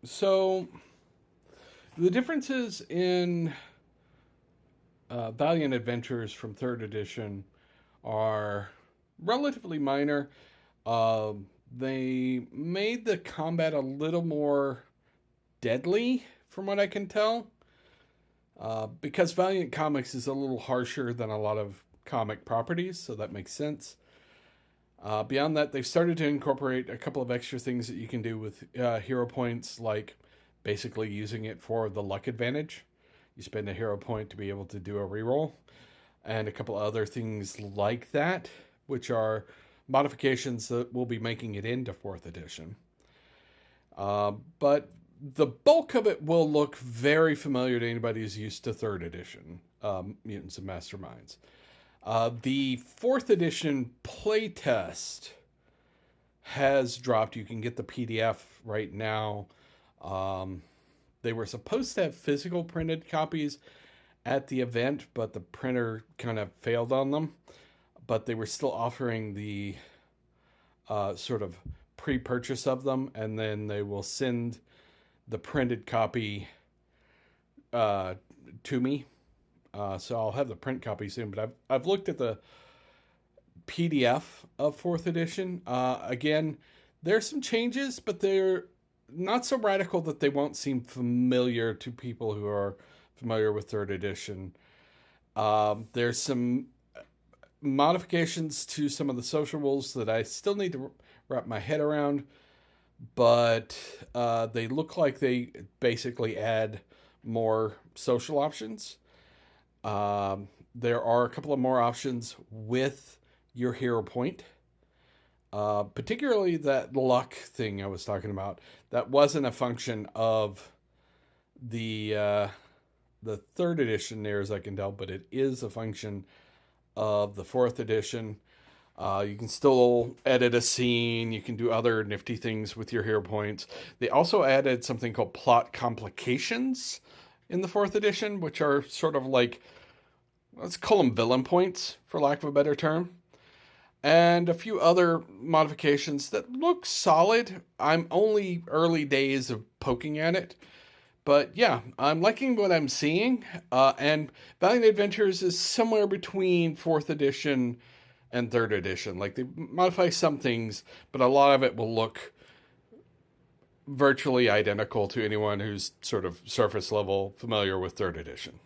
So the differences in Valiant Adventures from third edition are relatively minor. Uh, they made the combat a little more deadly, from what I can tell, because Valiant Comics is a little harsher than a lot of comic properties, so that makes sense. Beyond that, they've started to incorporate a couple of extra things that you can do with hero points, like basically using it for the luck advantage. You spend a hero point to be able to do a reroll, and a couple other things like that, which are modifications that will be making it into fourth edition. But the bulk of it will look very familiar to anybody who's used to third edition Mutants and Masterminds. The fourth edition playtest has dropped. You can get the PDF right now. They were supposed to have physical printed copies at the event, but the printer kind of failed on them. But they were still offering the sort of pre-purchase of them, and then they will send the printed copy to me. So I'll have the print copy soon. But I've looked at the PDF of fourth edition. Again, there's some changes, but they're not so radical that they won't seem familiar to people who are familiar with third edition. There's some modifications to some of the social rules that I still need to wrap my head around, but they look like they basically add more social options. There are a couple of more options with your hero point. Particularly that luck thing I was talking about. That wasn't a function of the third edition there, as I can tell, but it is a function of the fourth edition. You can still edit a scene. You can do other nifty things with your hero points. They also added something called plot complications in the fourth edition, which are sort of like, let's call them villain points, for lack of a better term. And a few other modifications that look solid. I'm only early days of poking at it. But yeah, I'm liking what I'm seeing. And Valiant Adventures is somewhere between 4th edition and 3rd edition. Like, they modify some things, but a lot of it will look virtually identical to anyone who's sort of surface level familiar with 3rd edition.